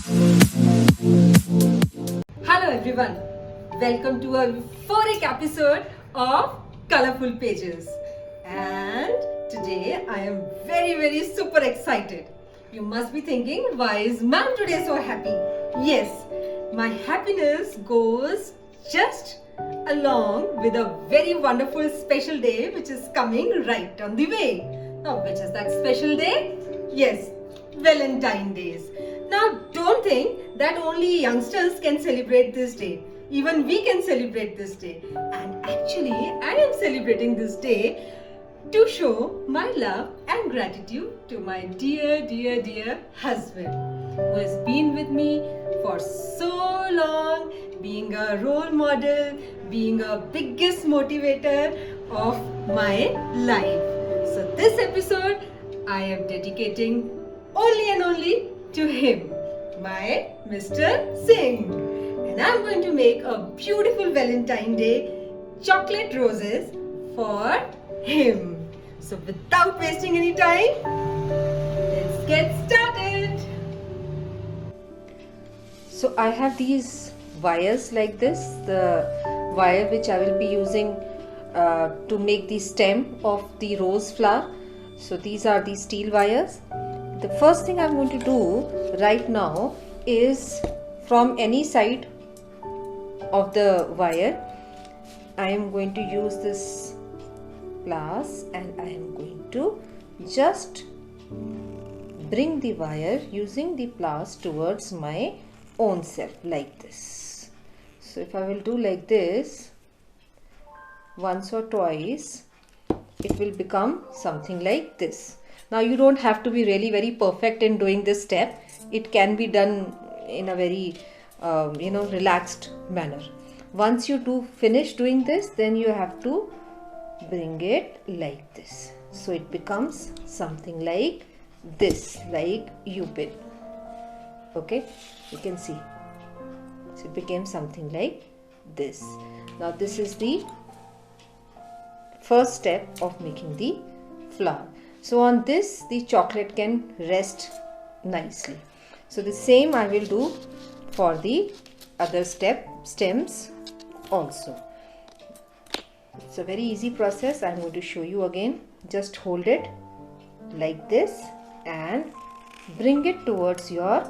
Hello everyone, welcome to a euphoric episode of Colorful Pages. And today I am very super excited. You must be thinking, why is ma'am today so happy? Yes, my happiness goes just along with a very wonderful special day which is coming right on the way. Now, which is that special day? Yes, Valentine Days. Now, don't think that only youngsters can celebrate this day. Even we can celebrate this day. And actually, I am celebrating this day to show my love and gratitude to my dear husband, who has been with me for so long, being a role model, being a biggest motivator of my life. So this episode I am dedicating only and only to him, my Mr. Singh. And I'm going to make a beautiful Valentine Day chocolate roses for him. So without wasting any time, let's get started. So I have these wires like this, the wire which I will be using to make the stem of the rose flower. So these are the steel wires. The first thing I'm going to do right now is, from any side of the wire, I am going to use this glass and I am going to just bring the wire using the glass towards my own self like this. So if I will do like this once or twice, it will become something like this. Now you don't have to be really very perfect in doing this step. It can be done in a very relaxed manner. Once you finish doing this, then you have to bring it like this. So it becomes something like this, like U-pin. Okay, you can see. So it became something like this. Now this is the first step of making the flower. So on this, the chocolate can rest nicely. So the same I will do for the other stems also. It's a very easy process. I'm going to show you again. Just hold it like this and bring it towards your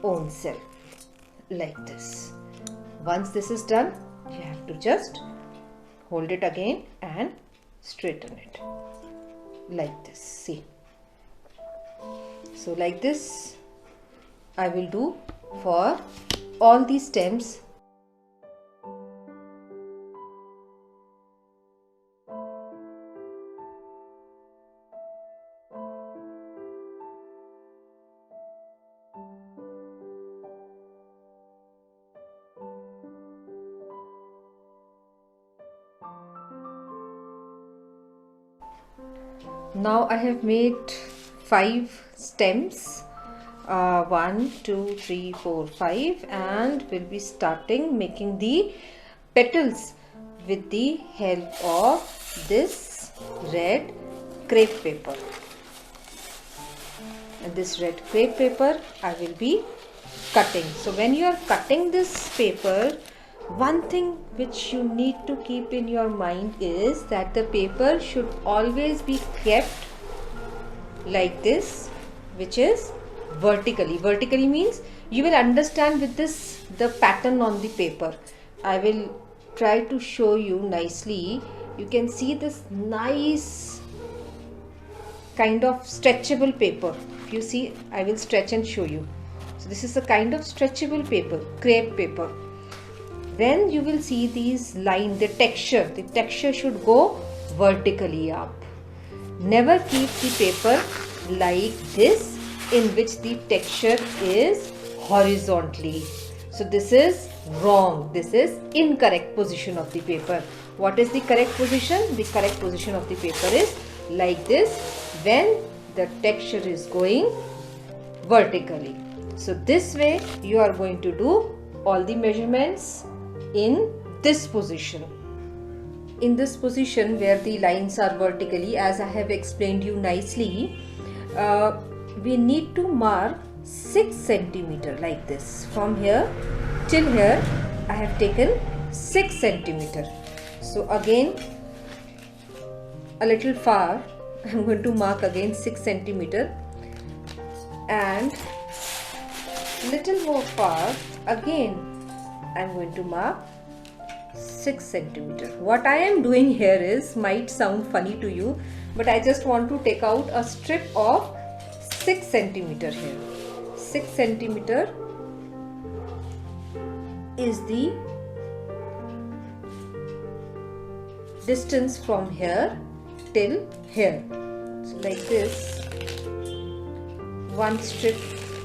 own self like this. Once this is done, you have to just hold it again and straighten it like this. See, so like this I will do for all these stems. Now I have made 5 stems, 1, 2, 3, 4, 5, and we'll be starting making the petals with the help of this red crepe paper. And this red crepe paper I will be cutting. So when you are cutting this paper, one thing which you need to keep in your mind is that the paper should always be kept like this, which is vertically. Vertically means you will understand with this the pattern on the paper. I will try to show you nicely. You can see this nice kind of stretchable paper. If you see, I will stretch and show you. So this is a kind of stretchable paper, crepe paper. Then you will see these lines, the texture should go vertically up. Never keep the paper like this, in which the texture is horizontally. So this is wrong. This is incorrect position of the paper. What is the correct position? The correct position of the paper is like this, when the texture is going vertically. So this way you are going to do all the measurements in this position. In this position where the lines are vertically, as I have explained you nicely, we need to mark 6 centimeter like this. From here till here I have taken 6 centimeter. So again a little far I am going to mark again 6 centimeter, and little more far again I am going to mark 6 centimeter. What I am doing here is might sound funny to you, but I just want to take out a strip of 6 centimeter here. 6 centimeter is the distance from here till here. So like this, one strip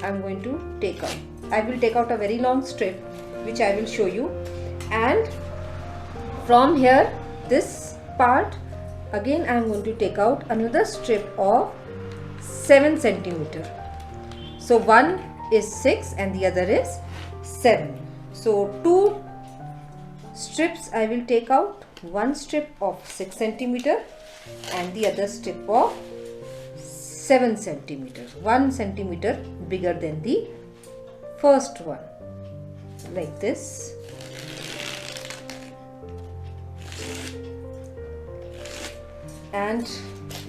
I am going to take out. I will take out a very long strip which I will show you, and from here this part again I am going to take out another strip of 7 centimeter. So one is 6 and the other is 7. So two strips I will take out, one strip of 6 centimeter and the other strip of 7 centimeter, 1 centimeter bigger than the first one, like this. And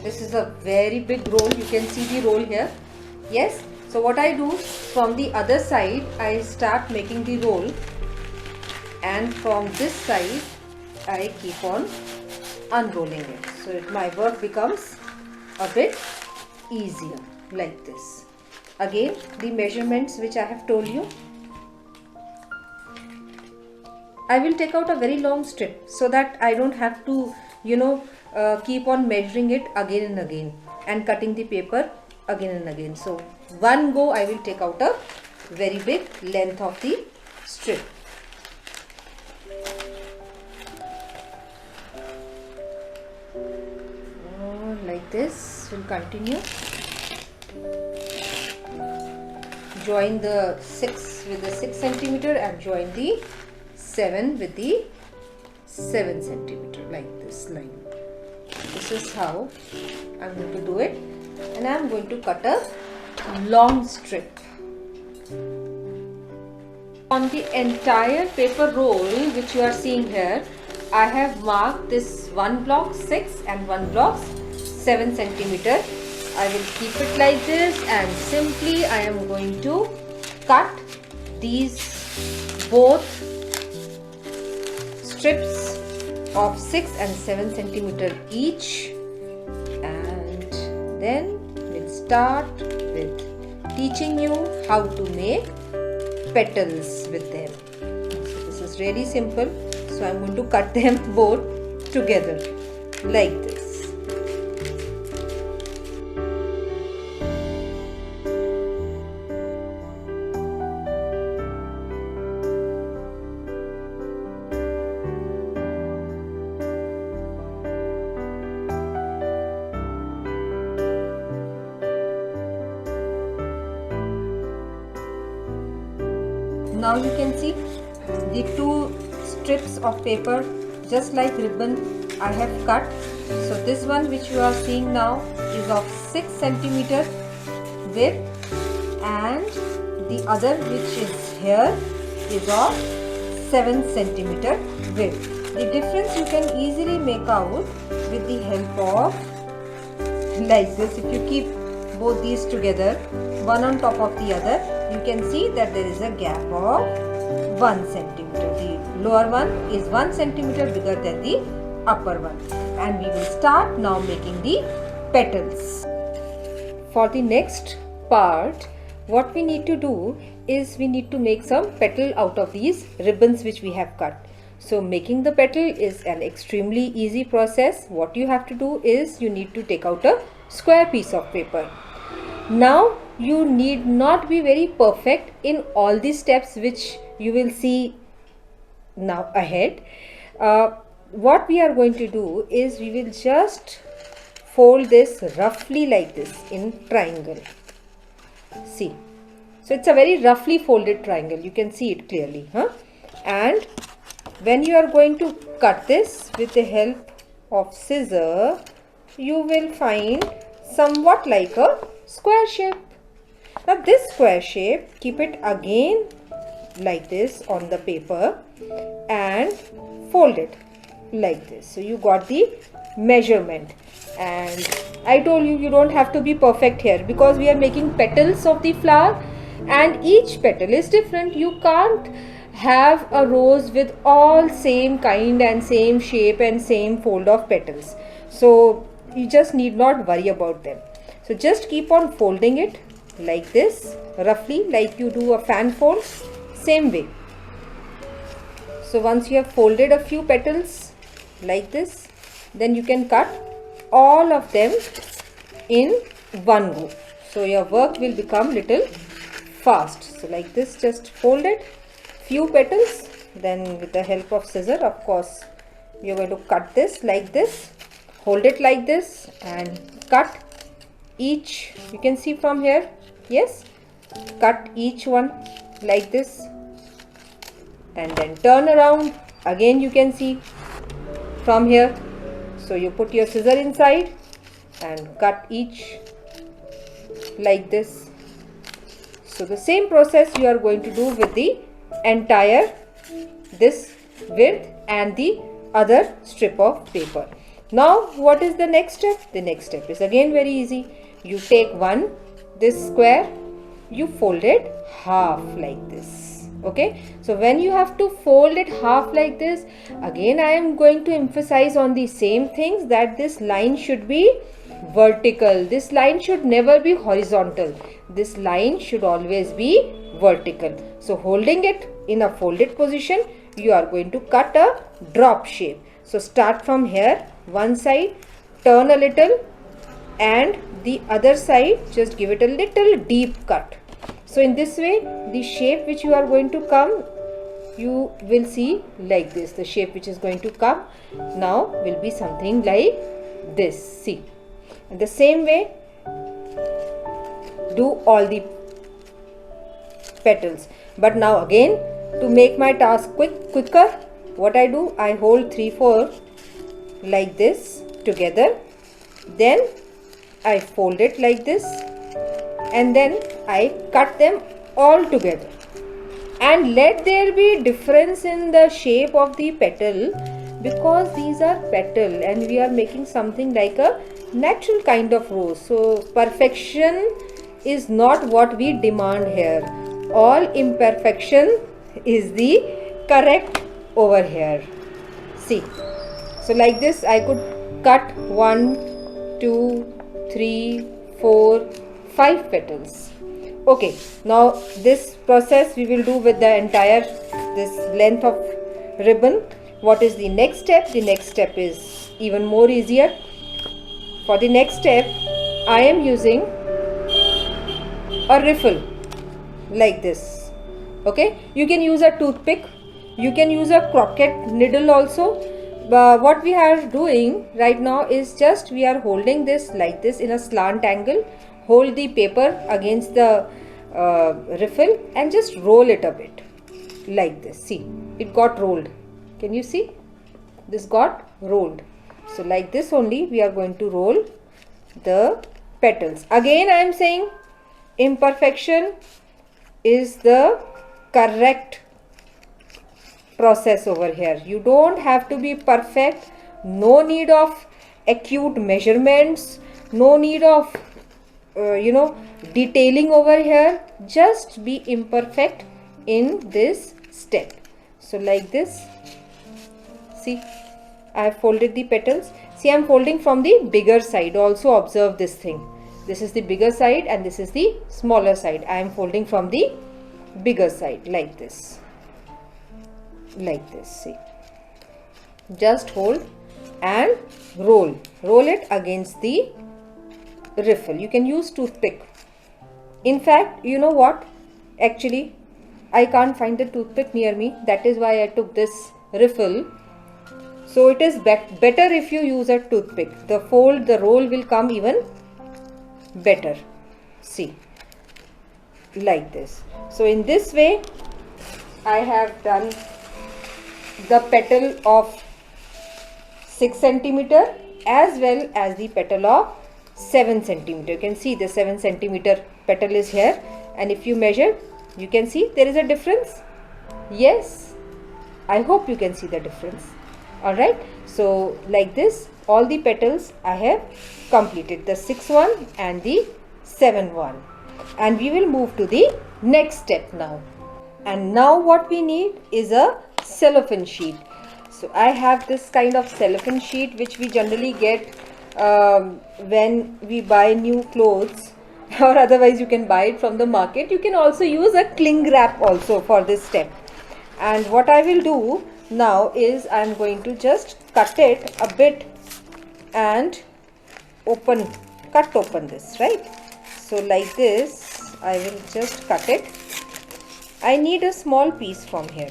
this is a very big roll. You can see the roll here. Yes. So what I do, from the other side I start making the roll, and from this side I keep on unrolling it. So my work becomes a bit easier, like this. Again the measurements which I have told you. I will take out a very long strip so that I don't have to keep on measuring it again and again and cutting the paper again and again. So one go I will take out a very big length of the strip. Like this, we'll continue. Join the 6 with the 6 centimeter and join the 7 with the 7 centimeter, like this line. This is how I'm going to do it, and I'm going to cut a long strip. On the entire paper roll which you are seeing here, I have marked this one block 6 and one block 7 centimeter. I will keep it like this, and simply I am going to cut these both strips of 6 and 7 centimeter each, and then we'll start with teaching you how to make petals with them. So this is really simple. So I'm going to cut them both together like this. Now you can see the two strips of paper, just like ribbon, I have cut. So this one which you are seeing now is of 6 centimeter width, and the other which is here is of 7 centimeter width. The difference you can easily make out with the help of like this. If you keep both these together, one on top of the other, you can see that there is a gap of 1 centimeter. The lower one is 1 centimeter bigger than the upper one, and we will start now making the petals. For the next part, what we need to do is we need to make some petal out of these ribbons which we have cut. So making the petal is an extremely easy process. What you have to do is you need to take out a square piece of paper. Now you need not be very perfect in all the steps which you will see now ahead. What we are going to do is we will just fold this roughly like this in triangle. See, so it's a very roughly folded triangle. You can see it clearly, and when you are going to cut this with the help of scissor, you will find somewhat like a square shape. Now this square shape, keep it again like this on the paper and fold it like this. So you got the measurement. And I told you, you don't have to be perfect here because we are making petals of the flower and each petal is different. You can't have a rose with all same kind and same shape and same fold of petals. So you just need not worry about them. So just keep on folding it like this, roughly like you do a fan fold, same way. So once you have folded a few petals like this, then you can cut all of them in one go. So your work will become little fast. So like this, just fold it, few petals, then with the help of scissor, of course, you're going to cut this like this, hold it like this and cut each. You can see from here, yes, cut each one like this and then turn around. Again you can see from here. So you put your scissor inside and cut each like this. So the same process you are going to do with the entire this width and the other strip of paper. Now what is the next step? The next step is again very easy. You take this square, you fold it half like this. Okay, so when you have to fold it half like this, again I am going to emphasize on the same things, that this line should be vertical. This line should never be horizontal. This line should always be vertical. So holding it in a folded position, you are going to cut a drop shape. So start from here, one side, turn a little, and the other side just give it a little deep cut. So in this way, the shape which you are going to come, you will see like this. The shape which is going to come now will be something like this. See, in the same way, do all the petals. But now again, to make my task quicker, what I do, I hold 3-4 like this together, then I fold it like this, and then I cut them all together. And let there be difference in the shape of the petal, because these are petal and we are making something like a natural kind of rose. So perfection is not what we demand here. All imperfection is the correct over here. See, so like this I could cut 1, 2, 3, 4, 5 petals. Okay, now this process we will do with the entire this length of ribbon. What is the next step? The next step is even more easier. For the next step, I am using a riffle like this. Okay, you can use a toothpick, you can use a croquet needle also. What we are doing right now is just we are holding this like this in a slant angle. Hold the paper against the riffle and just roll it a bit like this. See, it got rolled. Can you see? This got rolled. So like this only we are going to roll the petals. Again I am saying imperfection is the correct process over here. You don't have to be perfect. No need of acute measurements. No need of detailing over here. Just be imperfect in this step. So like this, see, I have folded the petals. See, I am folding from the bigger side. Also observe this thing. This is the bigger side and this is the smaller side. I am folding from the bigger side like this. Like this, see. Just hold and roll. Roll it against the riffle. You can use toothpick. In fact, you know what? Actually, I can't find the toothpick near me. That is why I took this riffle. So it is better if you use a toothpick. The roll will come even better. See, like this. So in this way, I have done the petal of 6 centimeter as well as the petal of 7 centimeter. You can see the 7 centimeter petal is here and if you measure, you can see there is a difference. Yes, I hope you can see the difference. Alright, so like this, all the petals I have completed, the 6 one and the 7 one. And we will move to the next step now. And now what we need is a cellophane sheet. So I have this kind of cellophane sheet which we generally get when we buy new clothes, or otherwise you can buy it from the market. You can also use a cling wrap also for this step. And what I will do now is I am going to just cut it a bit and cut open this, right? So like this, I will just cut it. I need a small piece from here,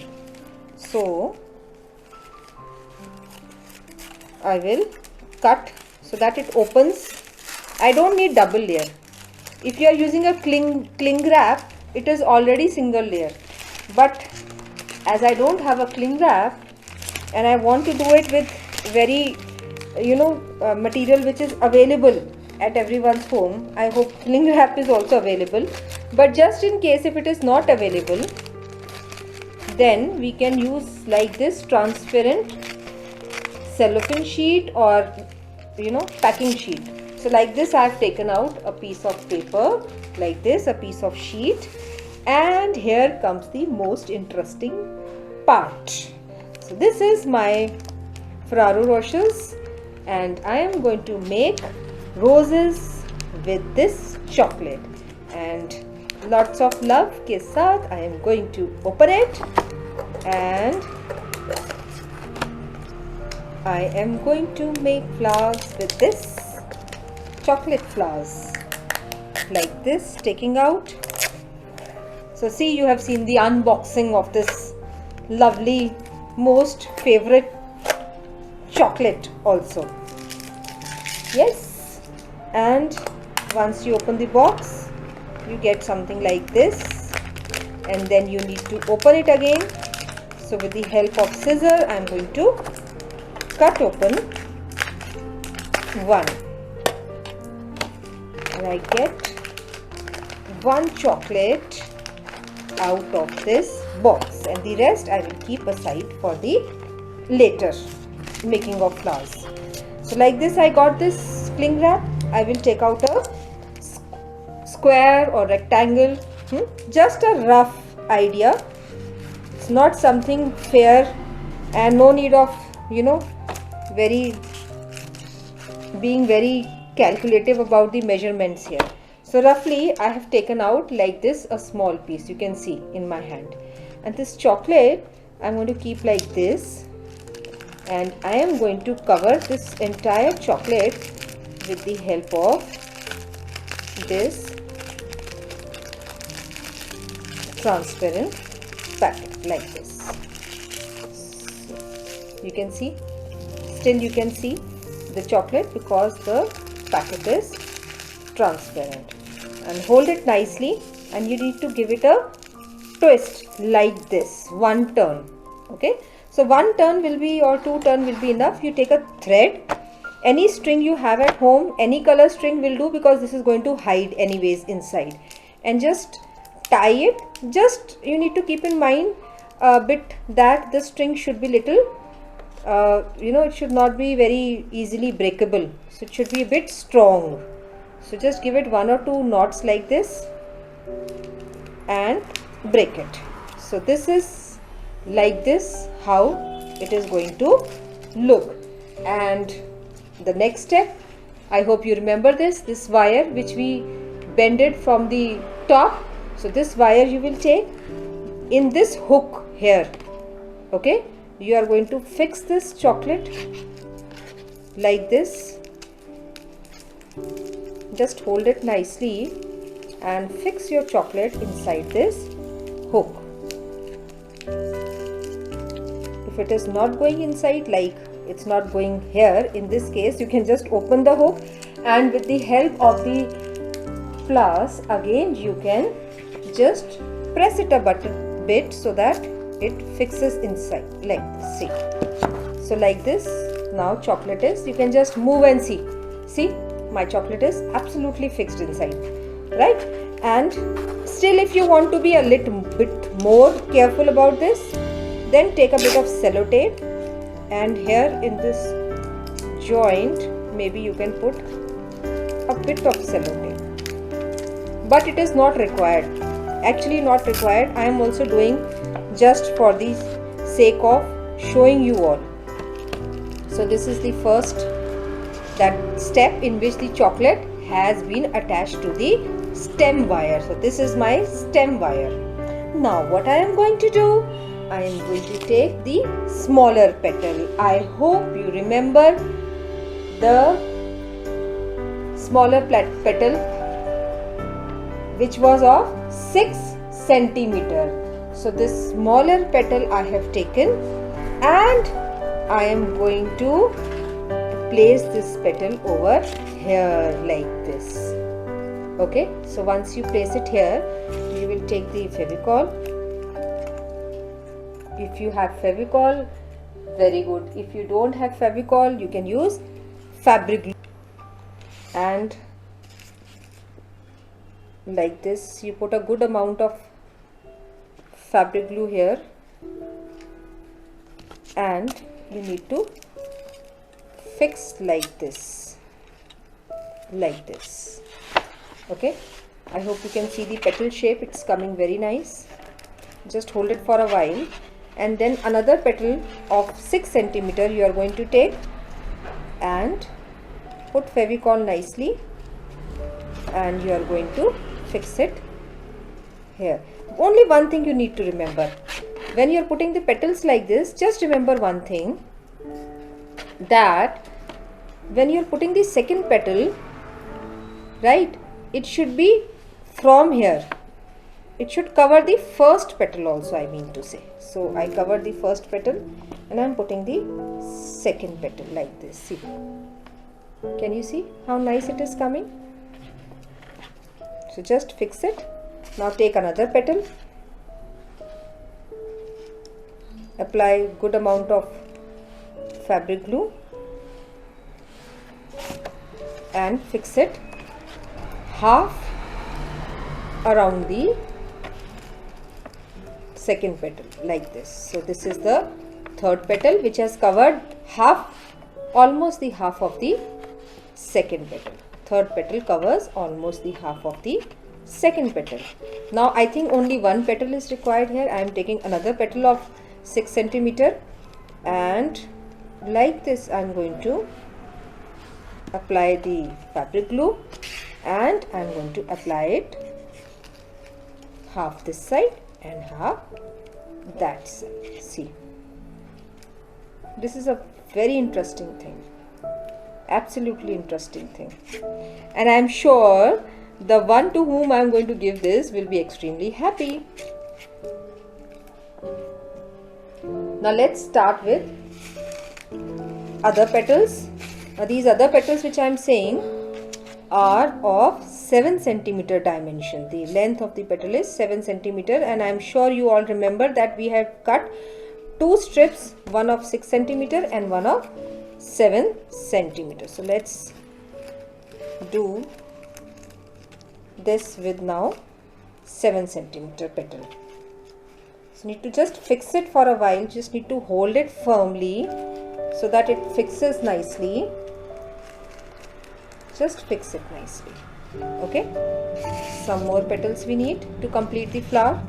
so I will cut so that it opens. I don't need double layer. If you are using a cling wrap, it is already single layer, but as I don't have a cling wrap and I want to do it with very material which is available at everyone's home, I hope cling wrap is also available. But just in case if it is not available, then we can use like this transparent cellophane sheet or packing sheet. So like this, I have taken out a piece of paper like this, a piece of sheet, and here comes the most interesting part. So this is my Ferrero Rochers, and I am going to make roses with this chocolate, and lots of love ke saath I am going to open it, and I am going to make flowers with this chocolate flowers like this, taking out. So see, you have seen the unboxing of this lovely, most favorite chocolate also. Yes, and once you open the box, you get something like this, and then you need to open it again. So with the help of scissor, I am going to cut open one, and I get one chocolate out of this box, and the rest I will keep aside for the later making of flowers. So like this, I got this cling wrap. I will take out a square or rectangle, just a rough idea. It's not something fair, and no need of being very calculative about the measurements here. So roughly I have taken out like this a small piece, you can see in my hand, and this chocolate I'm going to keep like this, and I am going to cover this entire chocolate with the help of this transparent packet like this. You can see, still you can see the chocolate because the packet is transparent, and hold it nicely, and you need to give it a twist like this, one turn. Okay, so one turn will be, or two turn will be enough. You take a thread, any string you have at home, any color string will do, because this is going to hide anyways inside, and just tie it. Just you need to keep in mind a bit that the string should be little it should not be very easily breakable, so it should be a bit strong. So just give it one or two knots like this and break it. So this is like this how it is going to look. And the next step, I hope you remember this wire which we bended from the top. So this wire you will take in this hook here. Okay, you are going to fix this chocolate like this. Just hold it nicely and fix your chocolate inside this hook. If it is not going inside, like it's not going here, in this case you can just open the hook, and with the help of the flowers again you can just press it a bit so that it fixes inside like this. See, so like this, now chocolate is, you can just move and see my chocolate is absolutely fixed inside, right? And still, if you want to be a little bit more careful about this, then take a bit of sellotape, and here in this joint maybe you can put a bit of sellotape, but it is not required, actually not required. I am also doing just for the sake of showing you all. So this is the first that step in which the chocolate has been attached to the stem wire. So this is my stem wire. Now what I am going to do, I am going to take the smaller petal. I hope you remember the smaller petal which was of 6 centimeter. So this smaller petal I have taken, and I am going to place this petal over here like this. Okay, so once you place it here, you will take the Fevicol. If you have Fevicol, very good. If you don't have Fevicol, you can use fabric glue. And like this, you put a good amount of fabric glue here, and you need to fix like this, okay. I hope you can see the petal shape, it's coming very nice. Just hold it for a while, and then another petal of 6 centimeter you are going to take and put Fevicol nicely, and you are going to fix it here. Only one thing you need to remember, when you are putting the petals like this, just remember one thing, that when you are putting the second petal, right, it should be from here, it should cover the first petal also, I mean to say. So I covered the first petal and I am putting the second petal like this. See, can you see how nice it is coming? So just fix it. Now take another petal, apply good amount of fabric glue and fix it half around the second petal like this. So this is the third petal which has covered half, almost the half of the second petal. Third petal covers almost the half of the second petal. Now I think only one petal is required here. I am taking another petal of 6 centimeter, and like this I am going to apply the fabric glue, and I am going to apply it half this side and half that side. See, this is a very interesting thing, absolutely interesting thing, and I am sure the one to whom I am going to give this will be extremely happy. Now let's start with other petals. Now these other petals which I am saying are of 7 centimeter dimension. The length of the petal is 7 centimeter, and I am sure you all remember that we have cut 2 strips, one of 6 centimeter and one of 7 centimeter. So let's do this with now 7 centimeter petal. So need to just fix it for a while, just need to hold it firmly so that it fixes nicely. Just fix it nicely. Okay, some more petals we need to complete the flower.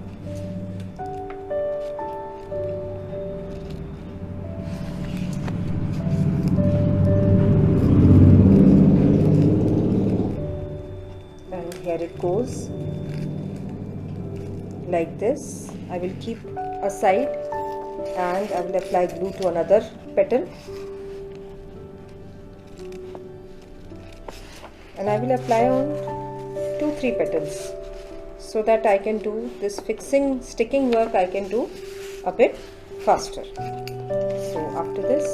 And here it goes like this. I will keep aside and I will apply glue to another petal, and I will apply on 2-3 petals so that I can do this fixing sticking work, I can do a bit faster. So after this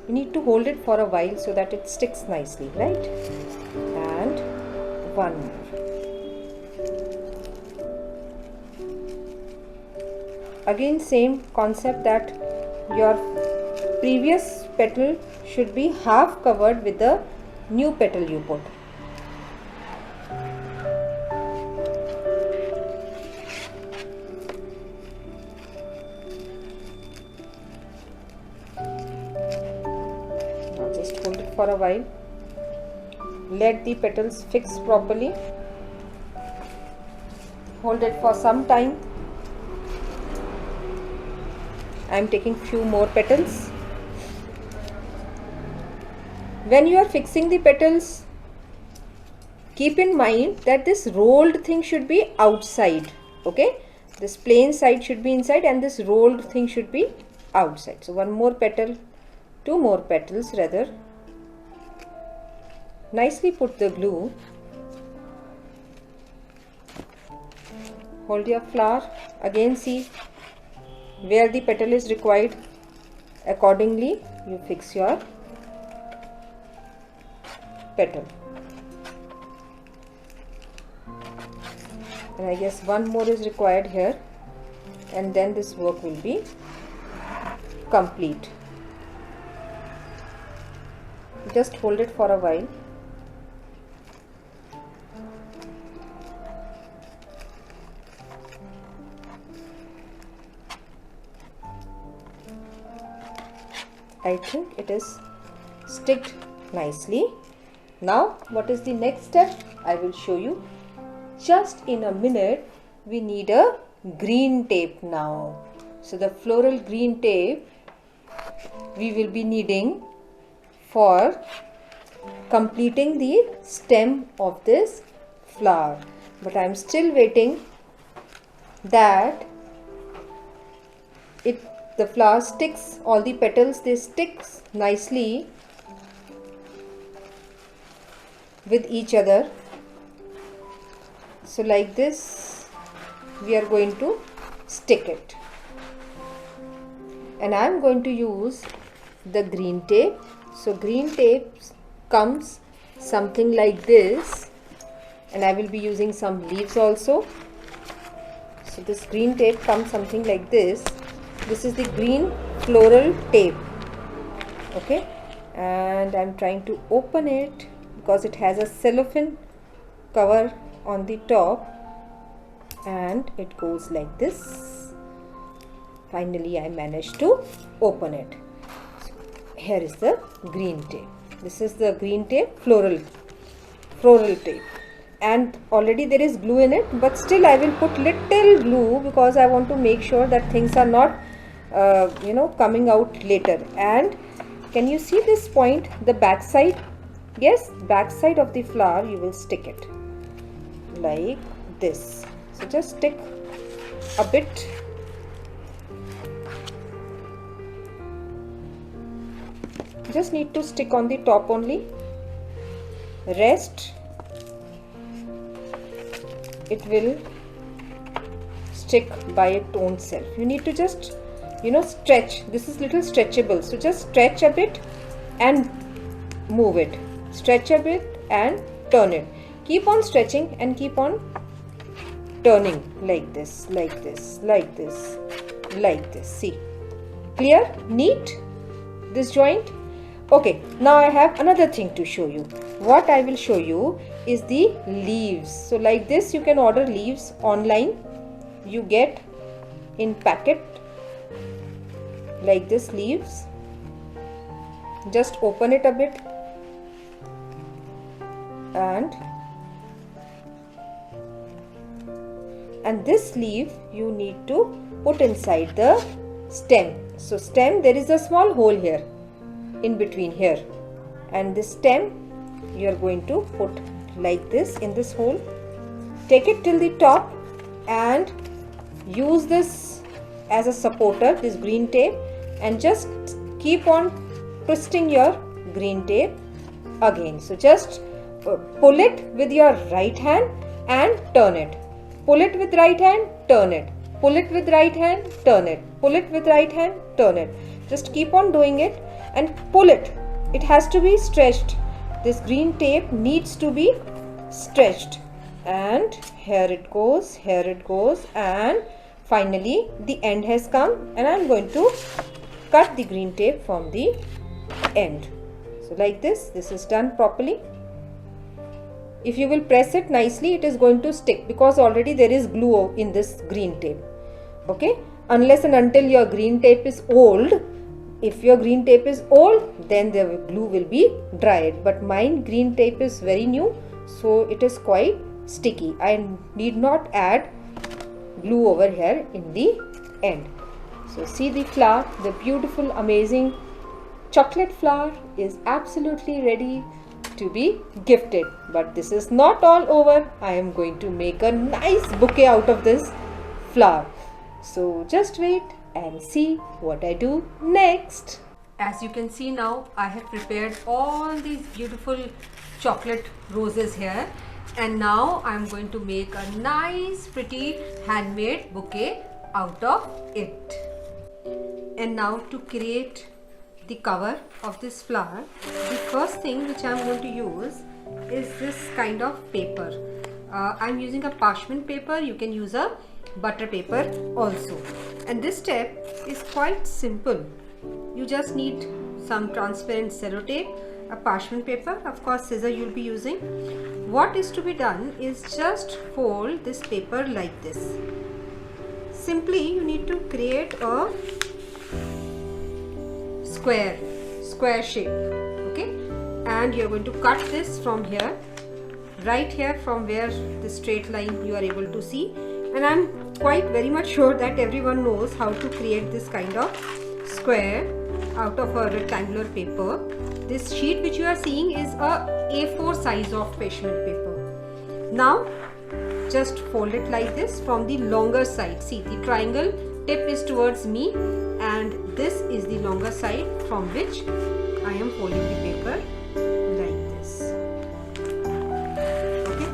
you need to hold it for a while so that it sticks nicely, right? And one more. Again same concept, that your previous petal should be half covered with the new petal you put. Now just hold it for a while. Let the petals fix properly. Hold it for some time. I am taking few more petals. When you are fixing the petals, keep in mind that this rolled thing should be outside. Okay, this plain side should be inside and this rolled thing should be outside. So one more petal, two more petals rather. Nicely put the glue. Hold your flower. Again see where the petal is required. Accordingly you fix your petal. And I guess one more is required here, and then this work will be complete. Just hold it for a while. I think it is sticked nicely. Now what is the next step? I will show you just in a minute. We need a green tape now. So the floral green tape we will be needing for completing the stem of this flower. But I am still waiting that the flower sticks, all the petals they stick nicely with each other. So like this we are going to stick it, and I am going to use the green tape. So green tape comes something like this, and I will be using some leaves also. So this green tape comes something like this. This is the green floral tape. Okay, and I am trying to open it because it has a cellophane cover on the top, and it goes like this. Finally I managed to open it. So here is the green tape. This is the green tape, floral tape, and already there is glue in it, but still I will put little glue because I want to make sure that things are not coming out later. And can you see this point, the back side? Yes, back side of the flower you will stick it like this. So just stick a bit. Just need to stick on the top only. Rest it will stick by its own self. You need to just stretch. This is little stretchable, so just stretch a bit and move it. Stretch a bit and turn it. Keep on stretching and keep on turning like this, like this, like this, like this. See, clear? Neat this joint. Okay, now I have another thing to show you. What I will show you is the leaves. So like this you can order leaves online. You get in packet like this leaves. Just open it a bit and this leaf you need to put inside the stem. So stem, there is a small hole here in between here, and this stem you are going to put like this in this hole. Take it till the top and use this as a supporter, this green tape, and just keep on twisting your green tape again. So just pull it with your right hand and turn it. Pull it with right hand, turn it. Pull it with right hand, turn it. Pull it with right hand, turn it. Just keep on doing it and pull it. It has to be stretched. This green tape needs to be stretched. And here it goes, and finally the end has come, and I am going to cut the green tape from the end. So like this is done properly. If you will press it nicely, it is going to stick because already there is glue in this green tape. Okay, unless and until your green tape is old. If your green tape is old, then the glue will be dried, but mine green tape is very new, so it is quite sticky. I need not add glue over here in the end. So see the flower, the beautiful amazing chocolate flower is absolutely ready to be gifted. But this is not all over. I am going to make a nice bouquet out of this flower. So just wait and see what I do next. As you can see now, I have prepared all these beautiful chocolate roses here, and now I am going to make a nice pretty handmade bouquet out of it. And now to create the cover of this flower, the first thing which I am going to use is this kind of paper. I am using a parchment paper. You can use a butter paper also, and this step is quite simple. You just need some transparent sellotape, a parchment paper, of course scissor you will be using. What is to be done is just fold this paper like this. Simply you need to create a square shape, okay, and you are going to cut this from here, right here, from where the straight line you are able to see. And I am quite very much sure that everyone knows how to create this kind of square out of a rectangular paper. This sheet which you are seeing is a A4 size of parchment paper. Now just fold it like this from the longer side. See, the triangle tip is towards me, and this is the longer side from which I am folding the paper like this. Okay,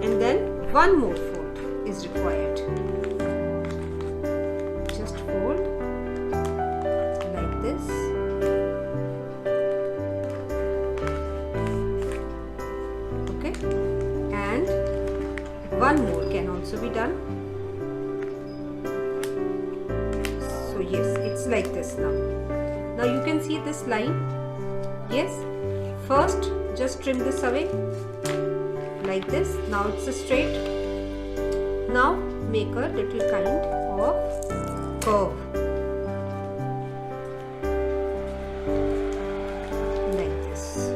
and then one more fold is required. Just fold like this. Okay, and one more can also be done. So yes, it's like this now. Now you can see this line. Yes, first just trim this away like this. Now it's a straight. Now make a little kind of curve like this,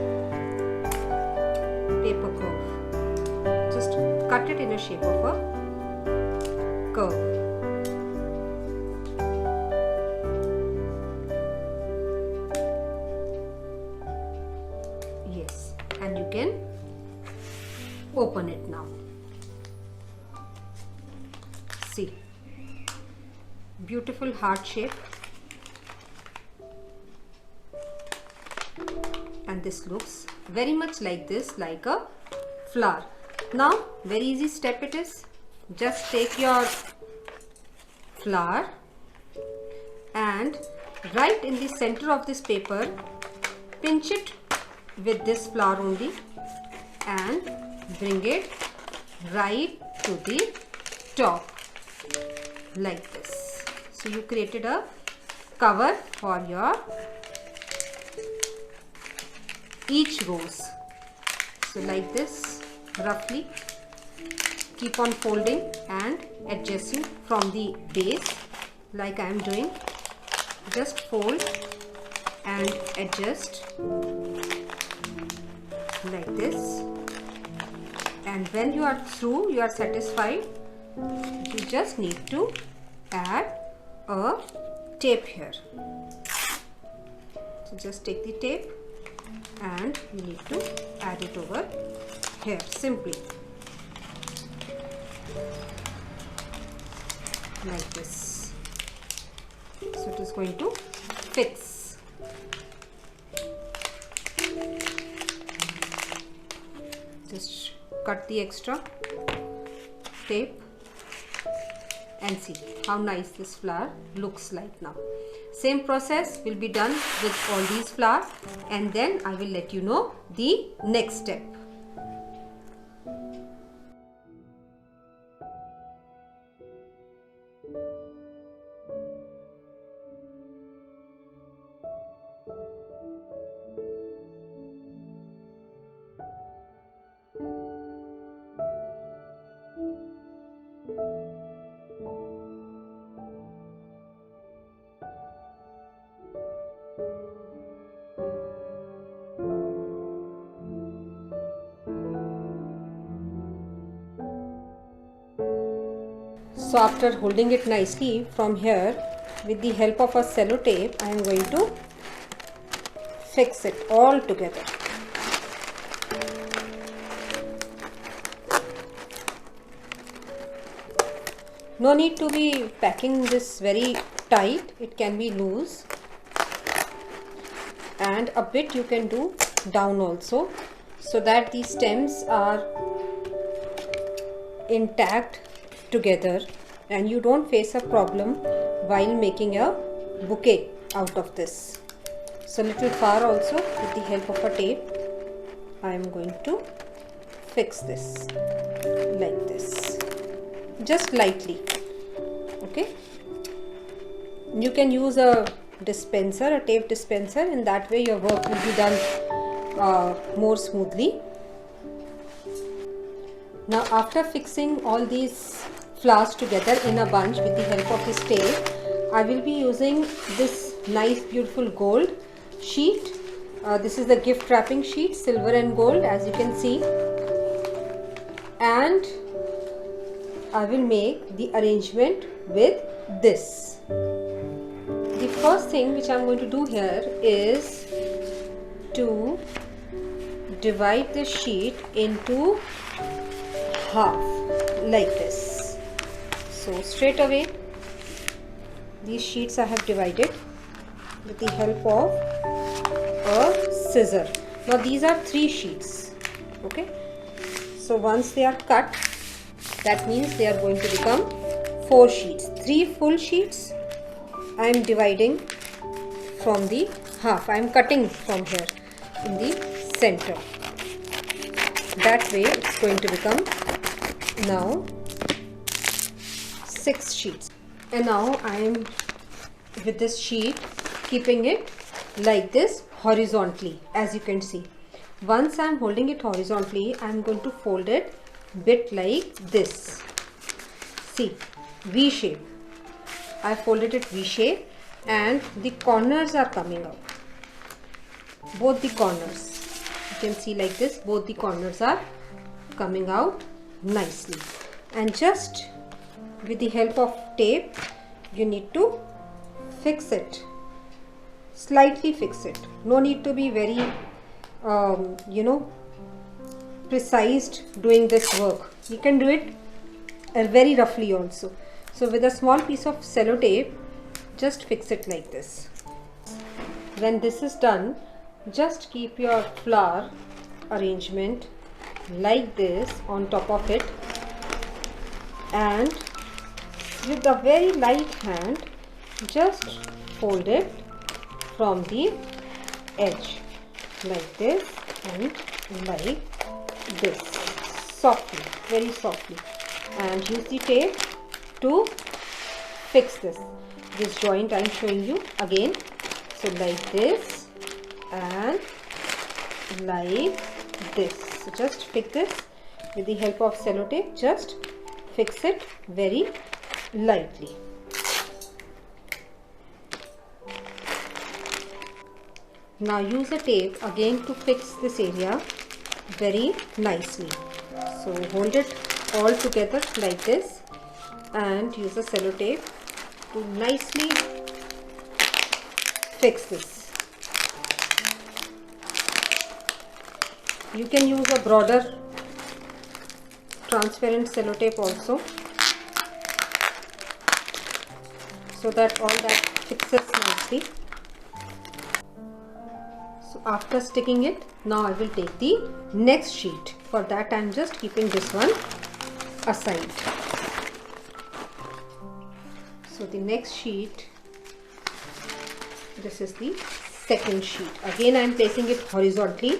paper curve. Just cut it in a shape of a curve. Yes, and you can open it now. See, beautiful heart shape, and this looks very much like this, like a flower. Now very easy step it is. Just take your flower and right in the center of this paper, pinch it with this flower only and bring it right to the top like this. So you created a cover for your each rose. So like this, roughly keep on folding and adjusting from the base like I am doing. Just fold and adjust like this, and when you are through, you are satisfied, you just need to add a tape here. So just take the tape and you need to add it over here simply like this. So it is going to fix. Just cut the extra tape and see how nice this flower looks like now. Same process will be done with all these flowers, and then I will let you know the next step. So after holding it nicely from here, with the help of a sellotape, I am going to fix it all together. No need to be packing this very tight, it can be loose, and a bit you can do down also, so that the stems are intact together and you don't face a problem while making a bouquet out of this. So little far also, with the help of a tape, I am going to fix this like this, just lightly. Okay, you can use a dispenser, a tape dispenser. In that way your work will be done more smoothly. Now after fixing all these flowers together in a bunch with the help of this tape, I will be using this nice beautiful gold sheet. This is the gift wrapping sheet, silver and gold, as you can see, and I will make the arrangement with this. The first thing which I am going to do here is to divide the sheet into half like this. So straight away these sheets I have divided with the help of a scissor. Now these are 3 sheets. Okay, so once they are cut, that means they are going to become 4 sheets. 3 full sheets I am dividing from the half. I am cutting from here in the center. That way it's going to become now 6 sheets. And now I am with this sheet keeping it like this horizontally, as you can see. Once I am holding it horizontally, I am going to fold it bit like this. See, V shape. I folded it V shape and the corners are coming out. Both the corners. You can see like this, both the corners are coming out nicely. And just with the help of tape, you need to fix it. Slightly fix it. No need to be very, precise doing this work. You can do it very roughly also. So with a small piece of sellotape, just fix it like this. When this is done, just keep your flower arrangement like this on top of it, and with a very light hand just fold it from the edge like this and like this, softly, very softly, and use the tape to fix this joint I am showing you again. So like this and like this. So just fix this with the help of sellotape. Just fix it very lightly. Now use a tape again to fix this area very nicely. So hold it all together like this and use a sellotape to nicely fix this. You can use a broader transparent sellotape also, so that all that fixes nicely. So after sticking it, now I will take the next sheet. For that I am just keeping this one aside. So the next sheet, this is the second sheet. Again I am placing it horizontally,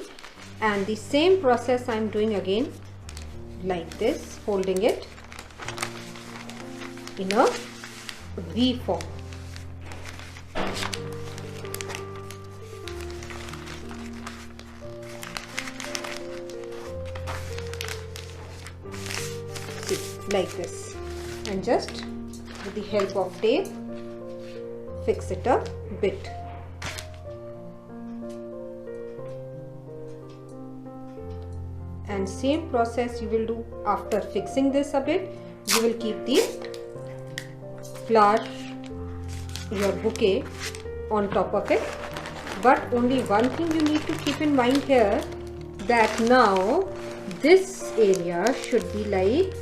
and the same process I am doing again like this, folding it in a V form. See, like this, and just with the help of tape fix it a bit. And same process you will do after fixing this a bit. You will keep the flower your bouquet on top of it. But only one thing you need to keep in mind here, that now this area should be like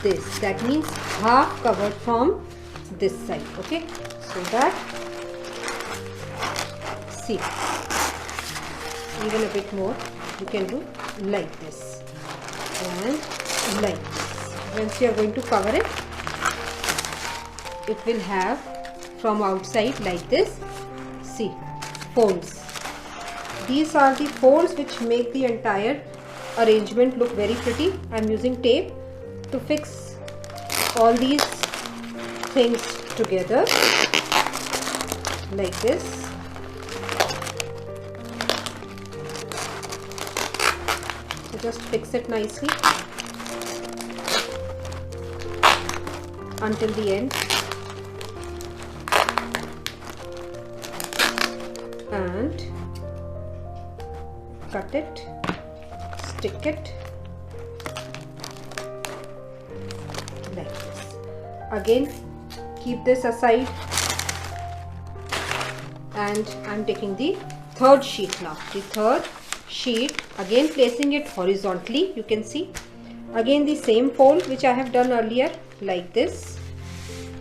this. That means half covered from this side. Okay, so that, see, even a bit more you can do like this and like this. Once you are going to cover it, it will have from outside like this, see, folds. These are the folds which make the entire arrangement look very pretty. I am using tape to fix all these things together like this. So just fix it nicely until the end, and cut it, stick it like this. Again, keep this aside, and I'm taking the third sheet now. The third sheet, again placing it horizontally, you can see. Again the same fold which I have done earlier, like this,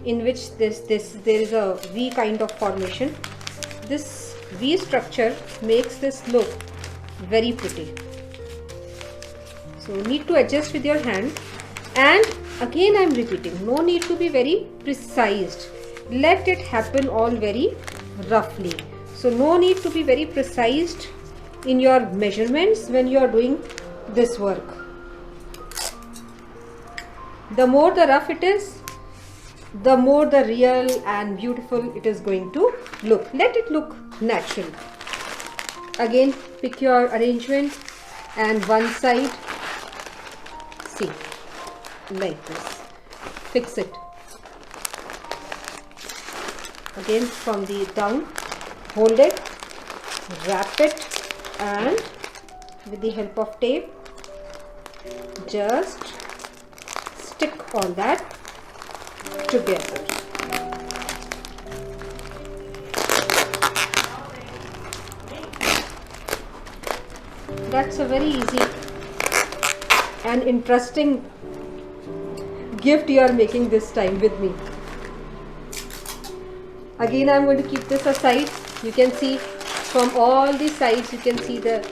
in which there is a V kind of formation. This V structure makes this look very pretty. So need to adjust with your hand, and again I am repeating, no need to be very precise. Let it happen all very roughly. So no need to be very precise in your measurements when you are doing this work. The more the rough it is, the more the real and beautiful it is going to look. Let it look natural. Again, pick your arrangement, and one side, see, like this, fix it. Again from the down, hold it, wrap it, and with the help of tape just stick all that together. That's a very easy and interesting gift you are making this time with me. Again, I am going to keep this aside. You can see from all the sides, you can see the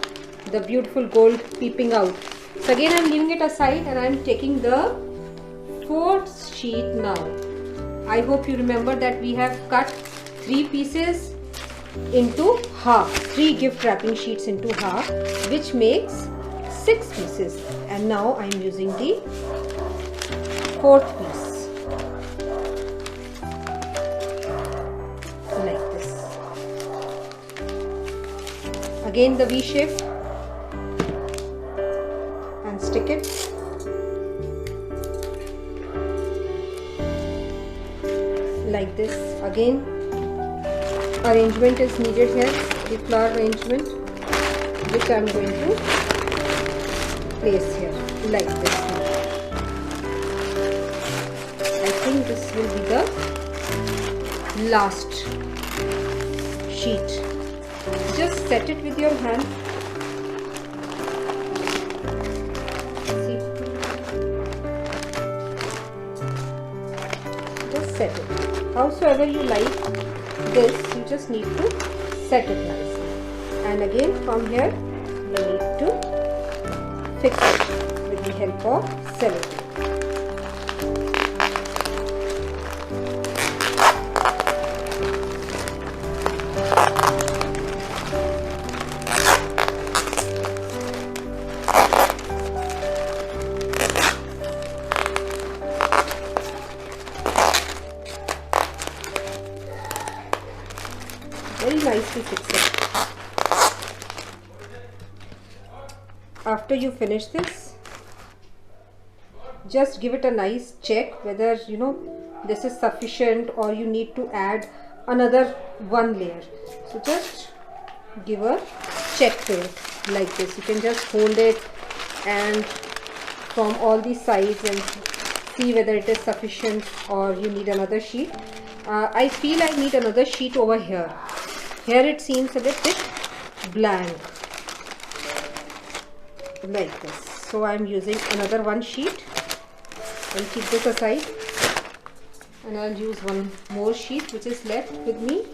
beautiful gold peeping out. So again, I am leaving it aside, and I am taking the fourth sheet now. I hope you remember that we have cut 3 pieces into half, 3 gift wrapping sheets into half, which makes 6 pieces, and now I am using the 4th piece like this. Again the V shape, and stick it like this. Again, arrangement is needed here, the flower arrangement, which I am going to place here like this. I think this will be the last sheet. Just set it with your hand. See, just set it. Howsoever you like this, you just need to set it nicely. And again from here, you need to fix it with the help of sellotape. Very nicely fix it. After you finish this, just give it a nice check whether this is sufficient or you need to add another 1 layer. So just give a check to it like this. You can just hold it and from all the sides and see whether it is sufficient or you need another sheet. I feel I need another sheet over here. Here it seems a bit blank, like this. So I am using another one sheet. I'll keep this aside and I'll use one more sheet which is left with me.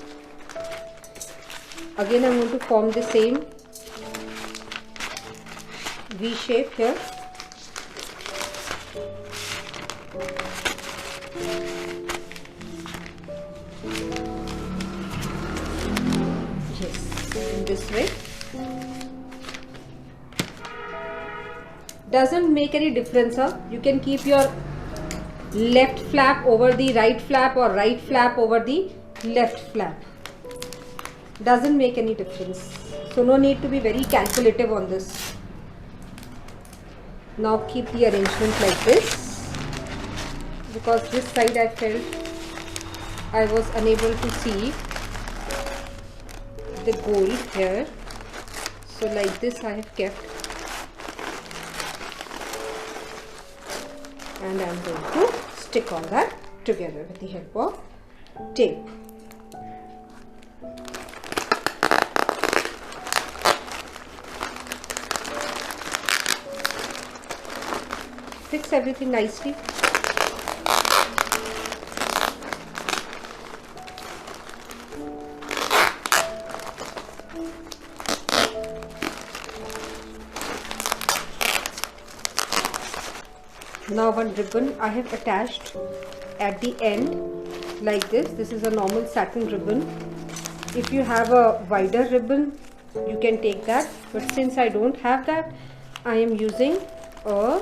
Again I'm going to form the same V shape here. Yes, in this way. Doesn't make any difference, huh? You can keep your left flap over the right flap or right flap over the left flap. Doesn't make any difference. So no need to be very calculative on this. Now keep the arrangement like this, because this side I felt I was unable to see the gold here. So like this I have kept. And I am going to stick all that together with the help of tape. Fix everything nicely. Now one ribbon I have attached at the end like this. This is a normal satin ribbon. If you have a wider ribbon, you can take that. But since I don't have that, I am using a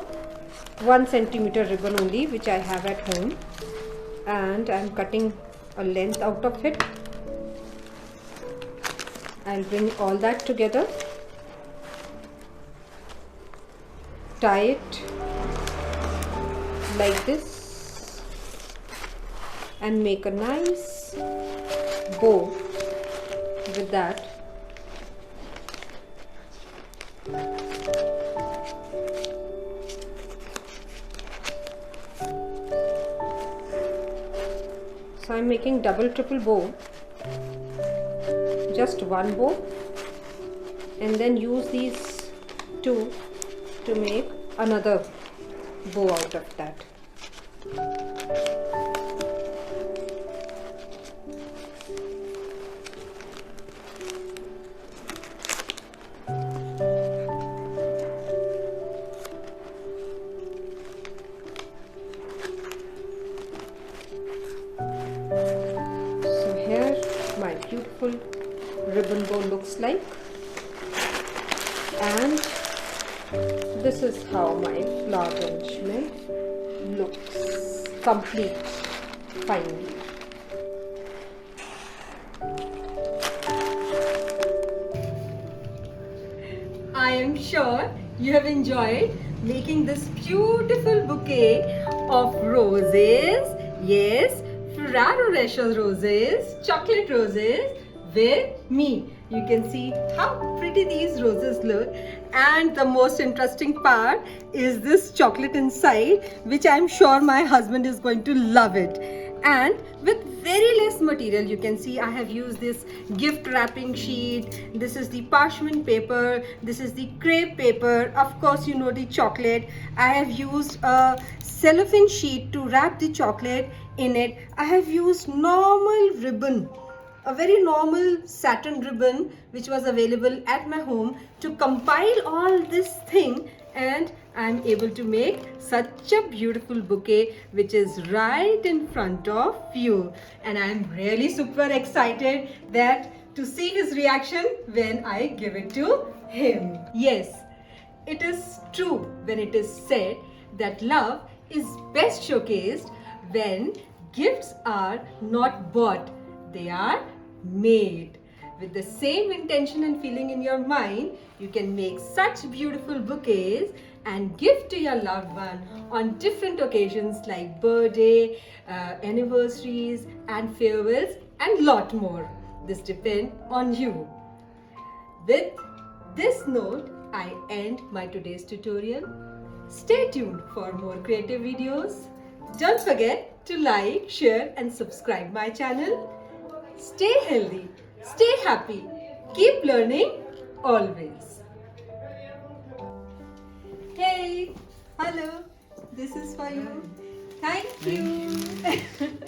1 centimeter ribbon only, which I have at home. And I am cutting a length out of it. I'll bring all that together. Tie it like this and make a nice bow with that. So I'm making double triple bow, just one bow, and then use these two to make another bow out of that. So here my beautiful ribbon bow looks like, and this is how my flower arrangement looks complete finally. I am sure you have enjoyed making this beautiful bouquet of roses. Yes, Ferrero Rocher roses, chocolate roses with me. You can see how pretty these roses look, and the most interesting part is this chocolate inside, which I'm sure my husband is going to love it. And with very less material, you can see I have used this gift wrapping sheet. This is the parchment paper. This is the crepe paper. Of course, you know the chocolate. I have used a cellophane sheet to wrap the chocolate in it. I have used normal ribbon, a very normal satin ribbon which was available at my home to compile all this thing, and I'm able to make such a beautiful bouquet which is right in front of you. And I'm really super excited that to see his reaction when I give it to him. Yes, it is true when it is said that love is best showcased when gifts are not bought, they are made. With the same intention and feeling in your mind, you can make such beautiful bouquets and give to your loved one on different occasions like birthday, anniversaries and farewells, and lot more. This depends on you. With this note, I end my today's tutorial. Stay tuned for more creative videos. Don't forget to like, share and subscribe my channel. Stay healthy, stay happy, keep learning always. Hey, hello, this is for you. Thank you.